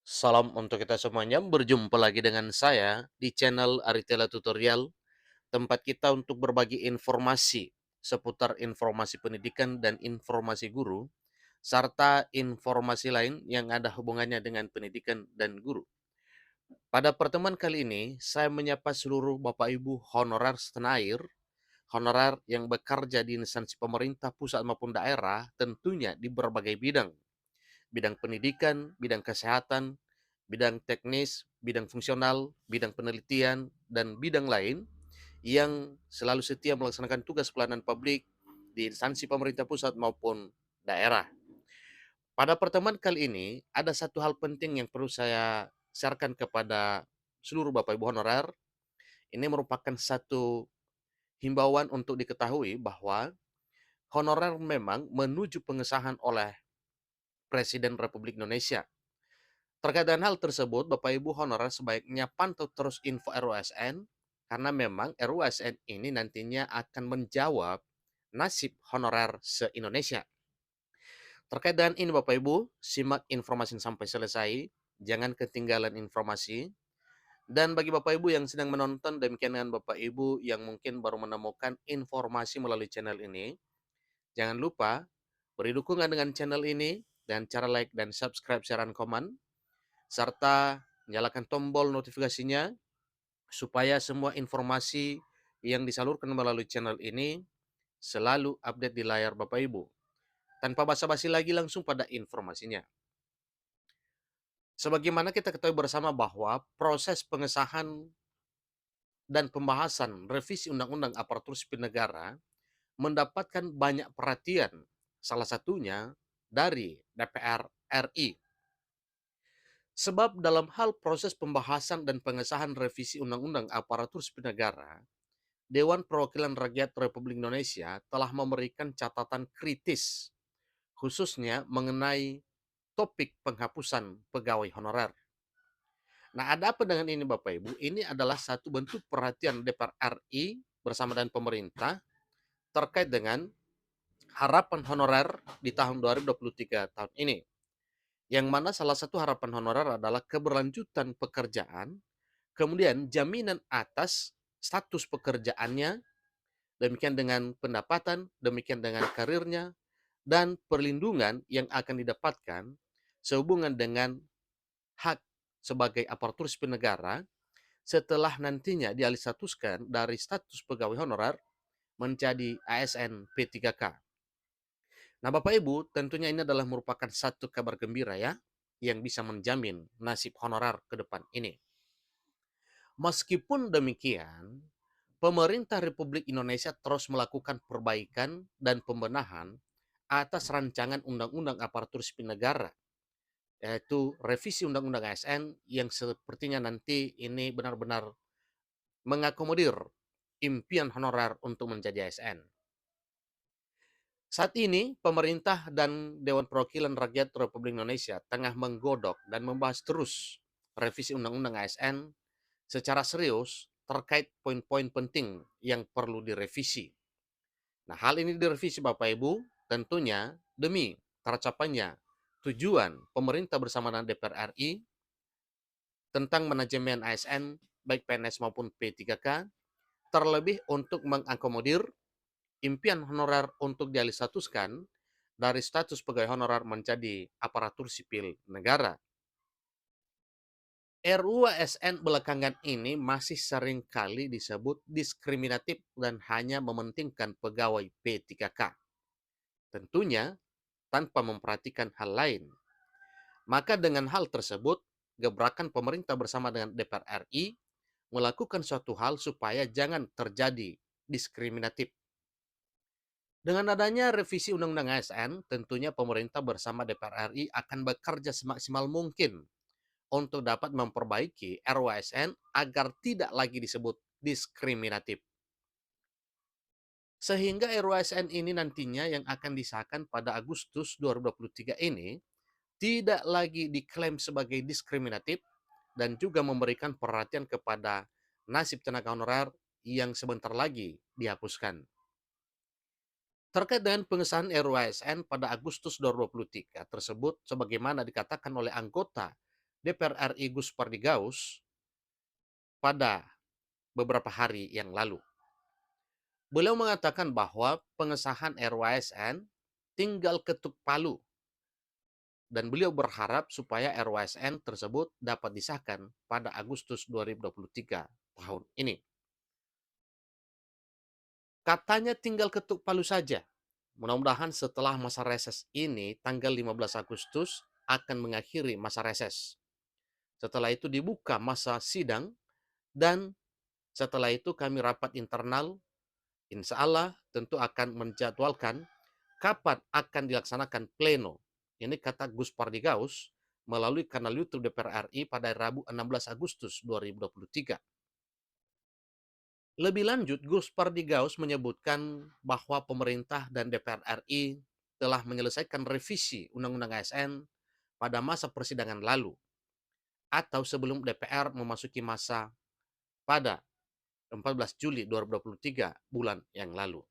Salam untuk kita semuanya, berjumpa lagi dengan saya di channel Aritela Tutorial, tempat kita untuk berbagi informasi seputar informasi pendidikan dan informasi guru, serta informasi lain yang ada hubungannya dengan pendidikan dan guru. Pada pertemuan kali ini, saya menyapa seluruh Bapak Ibu honorer setanah air, honorer yang bekerja di instansi pemerintah pusat maupun daerah, tentunya di berbagai bidang, bidang pendidikan, bidang kesehatan, bidang teknis, bidang fungsional, bidang penelitian, dan bidang lain yang selalu setia melaksanakan tugas pelayanan publik di instansi pemerintah pusat maupun daerah. Pada pertemuan kali ini, ada satu hal penting yang perlu saya sharekan kepada seluruh Bapak Ibu honorer. Ini merupakan satu himbauan untuk diketahui bahwa honorer memang menuju pengesahan oleh Presiden Republik Indonesia. Terkait dengan hal tersebut, Bapak Ibu honorer sebaiknya pantau terus info RUSN karena memang RUSN ini nantinya akan menjawab nasib honorer se-Indonesia. Terkait dengan ini Bapak Ibu, simak informasi sampai selesai, jangan ketinggalan informasi. Dan bagi Bapak Ibu yang sedang menonton, demikian dengan Bapak Ibu yang mungkin baru menemukan informasi melalui channel ini, jangan lupa beri dukungan dengan channel ini dan cara like dan subscribe, share, dan komen, serta nyalakan tombol notifikasinya supaya semua informasi yang disalurkan melalui channel ini selalu update di layar Bapak Ibu. Tanpa basa-basi lagi langsung pada informasinya. Sebagaimana kita ketahui bersama bahwa proses pengesahan dan pembahasan revisi Undang-Undang Aparatur Sipil Negara mendapatkan banyak perhatian, salah satunya dari DPR RI. Sebab dalam hal proses pembahasan dan pengesahan revisi Undang-Undang Aparatur Sipil Negara, Dewan Perwakilan Rakyat Republik Indonesia telah memberikan catatan kritis, khususnya mengenai topik penghapusan pegawai honorer. Nah, ada apa dengan ini Bapak Ibu? Ini adalah satu bentuk perhatian DPR RI bersama dengan pemerintah terkait dengan harapan honorer di tahun 2023 tahun ini. Yang mana salah satu harapan honorer adalah keberlanjutan pekerjaan, kemudian jaminan atas status pekerjaannya, demikian dengan pendapatan, demikian dengan karirnya, dan perlindungan yang akan didapatkan sehubungan dengan hak sebagai aparatur sipil negara setelah nantinya dialihstatuskan dari status pegawai honorer menjadi ASN P3K. Nah, Bapak Ibu, tentunya ini adalah merupakan satu kabar gembira ya, yang bisa menjamin nasib honorer ke depan ini. Meskipun demikian, pemerintah Republik Indonesia terus melakukan perbaikan dan pembenahan atas rancangan Undang-Undang Aparatur Sipil Negara, yaitu revisi Undang-Undang ASN yang sepertinya nanti ini benar-benar mengakomodir impian honorer untuk menjadi ASN. Saat ini, pemerintah dan Dewan Perwakilan Rakyat Republik Indonesia tengah menggodok dan membahas terus revisi Undang-Undang ASN secara serius terkait poin-poin penting yang perlu direvisi. Nah, hal ini direvisi Bapak Ibu tentunya demi tercapainya tujuan pemerintah bersama dengan DPR RI tentang manajemen ASN baik PNS maupun P3K, terlebih untuk mengakomodir impian honorer untuk dialih statuskan dari status pegawai honorer menjadi aparatur sipil negara. RUU ASN belakangan ini masih sering kali disebut diskriminatif dan hanya mementingkan pegawai P3K. Tentunya tanpa memperhatikan hal lain. Maka dengan hal tersebut, gebrakan pemerintah bersama dengan DPR RI melakukan suatu hal supaya jangan terjadi diskriminatif. Dengan adanya revisi Undang-Undang ASN, tentunya pemerintah bersama DPR RI akan bekerja semaksimal mungkin untuk dapat memperbaiki RUU ASN agar tidak lagi disebut diskriminatif. Sehingga RUU ASN ini nantinya yang akan disahkan pada Agustus 2023 ini tidak lagi diklaim sebagai diskriminatif dan juga memberikan perhatian kepada nasib tenaga honorer yang sebentar lagi dihapuskan. Terkait dengan pengesahan RUU ASN pada Agustus 2023 tersebut, sebagaimana dikatakan oleh anggota DPR RI Gus Pardigaus pada beberapa hari yang lalu. Beliau mengatakan bahwa pengesahan RUASN tinggal ketuk palu dan beliau berharap supaya RUASN tersebut dapat disahkan pada Agustus 2023 tahun ini. Katanya tinggal ketuk palu saja. Mudah-mudahan setelah masa reses ini, tanggal 15 Agustus akan mengakhiri masa reses. Setelah itu dibuka masa sidang dan setelah itu kami rapat internal, insya Allah tentu akan menjadwalkan kapan akan dilaksanakan pleno. Ini kata Gus Pardigaus melalui kanal YouTube DPR RI pada Rabu 16 Agustus 2023. Lebih lanjut, Gus Pardigaus menyebutkan bahwa pemerintah dan DPR RI telah menyelesaikan revisi Undang-Undang ASN pada masa persidangan lalu atau sebelum DPR memasuki masa pada 14 Juli 2023 bulan yang lalu.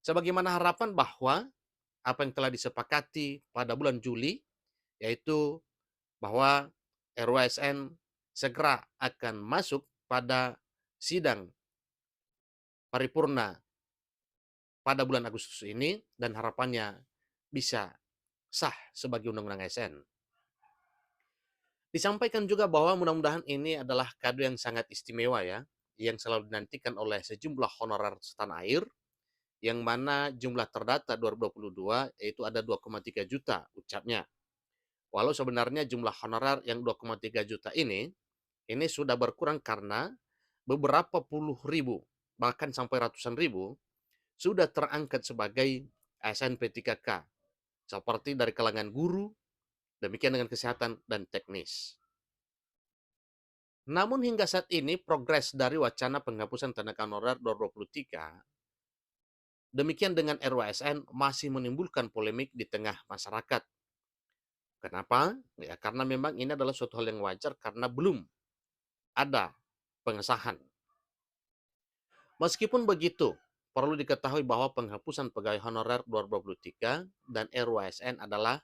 Sebagaimana harapan bahwa apa yang telah disepakati pada bulan Juli, yaitu bahwa RUASN segera akan masuk pada sidang paripurna pada bulan Agustus ini dan harapannya bisa sah sebagai undang-undang ASN. Disampaikan juga bahwa mudah-mudahan ini adalah kado yang sangat istimewa ya, yang selalu dinantikan oleh sejumlah honorer setanah air, yang mana jumlah terdata 2022 yaitu ada 2,3 juta ucapnya. Walau sebenarnya jumlah honorer yang 2,3 juta ini sudah berkurang karena beberapa puluh ribu, bahkan sampai ratusan ribu, sudah terangkat sebagai ASN P3K, seperti dari kalangan guru, demikian dengan kesehatan dan teknis. Namun hingga saat ini progres dari wacana penghapusan tenaga honorer 2023, demikian dengan RUASN masih menimbulkan polemik di tengah masyarakat. Kenapa? Ya karena memang ini adalah suatu hal yang wajar karena belum ada pengesahan. Meskipun begitu, perlu diketahui bahwa penghapusan pegawai honorer 2023 dan RUASN adalah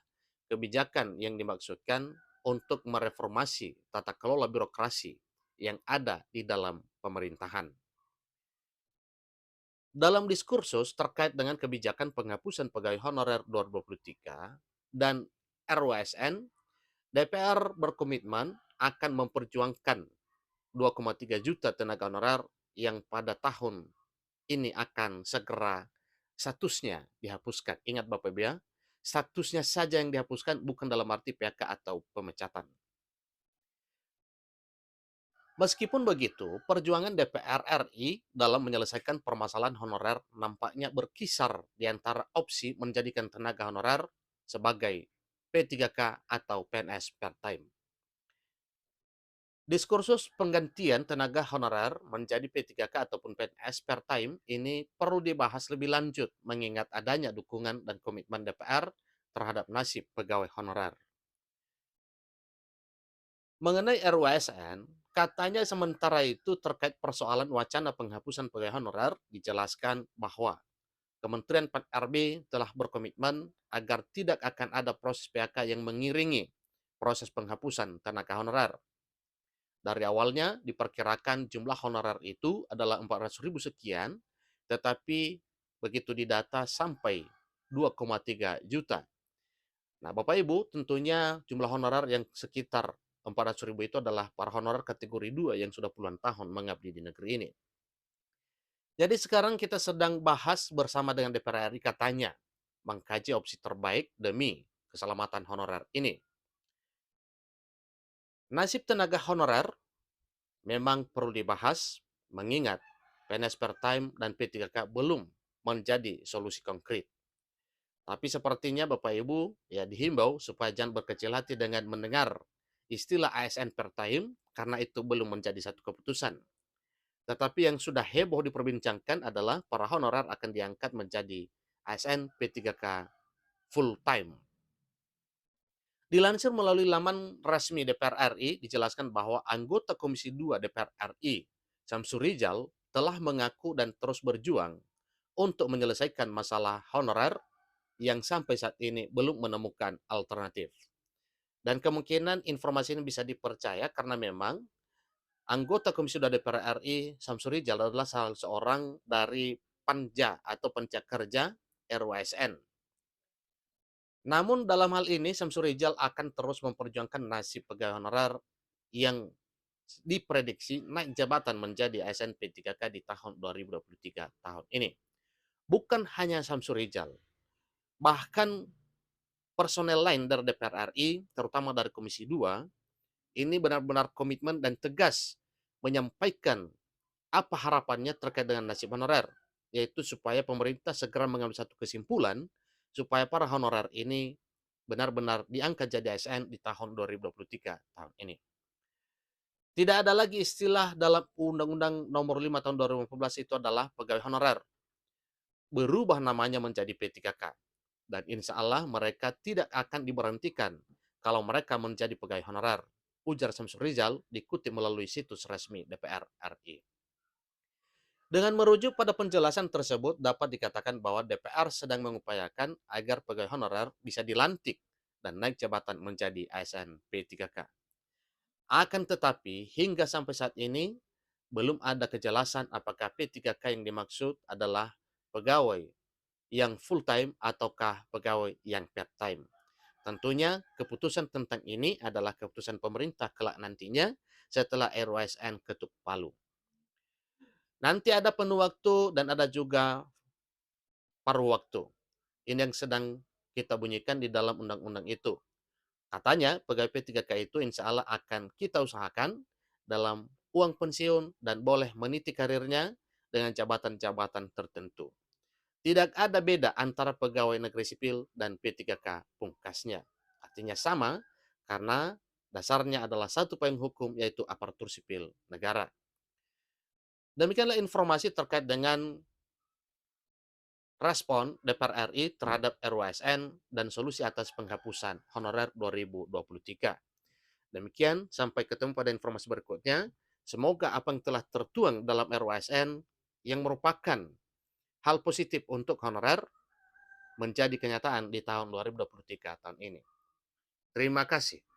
kebijakan yang dimaksudkan untuk mereformasi tata kelola birokrasi yang ada di dalam pemerintahan. Dalam diskursus terkait dengan kebijakan penghapusan pegawai honorer 2023 dan RUASN, DPR berkomitmen akan memperjuangkan 2,3 juta tenaga honorer yang pada tahun ini akan segera statusnya dihapuskan. Ingat Bapak Ibu ya, statusnya saja yang dihapuskan, bukan dalam arti PHK atau pemecatan. Meskipun begitu, perjuangan DPR RI dalam menyelesaikan permasalahan honorer nampaknya berkisar di antara opsi menjadikan tenaga honorer sebagai P3K atau PNS part-time. Diskursus penggantian tenaga honorer menjadi P3K ataupun PNS part-time ini perlu dibahas lebih lanjut mengingat adanya dukungan dan komitmen DPR terhadap nasib pegawai honorer. Mengenai RUASN, katanya sementara itu terkait persoalan wacana penghapusan pegawai honorer, dijelaskan bahwa Kementerian PAN-RB telah berkomitmen agar tidak akan ada proses PHK yang mengiringi proses penghapusan tenaga honorer. Dari awalnya diperkirakan jumlah honorer itu adalah 400.000 sekian, tetapi begitu didata sampai 2,3 juta. Nah, Bapak Ibu, tentunya jumlah honorer yang sekitar 400.000 itu adalah para honorer kategori 2 yang sudah puluhan tahun mengabdi di negeri ini. Jadi sekarang kita sedang bahas bersama dengan DPR RI katanya mengkaji opsi terbaik demi keselamatan honorer ini. Nasib tenaga honorer memang perlu dibahas mengingat PNS part-time dan P3K belum menjadi solusi konkret. Tapi sepertinya Bapak Ibu ya dihimbau supaya jangan berkecil hati dengan mendengar istilah ASN part-time karena itu belum menjadi satu keputusan. Tetapi yang sudah heboh diperbincangkan adalah para honorer akan diangkat menjadi ASN P3K full time. Dilansir melalui laman resmi DPR RI, dijelaskan bahwa anggota Komisi 2 DPR RI, Syamsur Rijal, telah mengaku dan terus berjuang untuk menyelesaikan masalah honorer yang sampai saat ini belum menemukan alternatif. Dan kemungkinan informasi ini bisa dipercaya karena memang anggota Komisi 2 DPR RI Samsuri Rijal adalah salah seorang dari Panja atau Pencakerja RWSN. Namun dalam hal ini Samsuri Rijal akan terus memperjuangkan nasib pegawai honorer yang diprediksi naik jabatan menjadi ASN P3K di tahun 2023 tahun ini. Bukan hanya Samsuri Rijal, bahkan personel lain dari DPR RI, terutama dari Komisi 2, ini benar-benar komitmen dan tegas menyampaikan apa harapannya terkait dengan nasib honorer, yaitu supaya pemerintah segera mengambil satu kesimpulan supaya para honorer ini benar-benar diangkat jadi ASN di tahun 2023 tahun ini. Tidak ada lagi istilah dalam Undang-Undang Nomor 5 Tahun 2014 itu adalah pegawai honorer. Berubah namanya menjadi P3K. Dan insya Allah mereka tidak akan diberhentikan kalau mereka menjadi pegawai honorer. Ujar Samsul Rizal dikutip melalui situs resmi DPR RI. Dengan merujuk pada penjelasan tersebut, dapat dikatakan bahwa DPR sedang mengupayakan agar pegawai honorer bisa dilantik dan naik jabatan menjadi ASN P3K. Akan tetapi, hingga sampai saat ini, belum ada kejelasan apakah P3K yang dimaksud adalah pegawai yang full time ataukah pegawai yang part time. Tentunya keputusan tentang ini adalah keputusan pemerintah kelak nantinya setelah RWSN ketuk palu. Nanti ada penuh waktu dan ada juga paruh waktu. Ini yang sedang kita bunyikan di dalam undang-undang itu. Katanya pegawai P3K itu insya Allah akan kita usahakan dalam uang pensiun dan boleh meniti karirnya dengan jabatan-jabatan tertentu. Tidak ada beda antara pegawai negeri sipil dan P3K pungkasnya. Artinya sama karena dasarnya adalah satu payung hukum yaitu aparatur sipil negara. Demikianlah informasi terkait dengan respon DPR RI terhadap RWSN dan solusi atas penghapusan honorer 2023. Demikian, sampai ketemu pada informasi berikutnya. Semoga apa yang telah tertuang dalam RWSN yang merupakan hal positif untuk honorer menjadi kenyataan di tahun 2023 tahun ini. Terima kasih.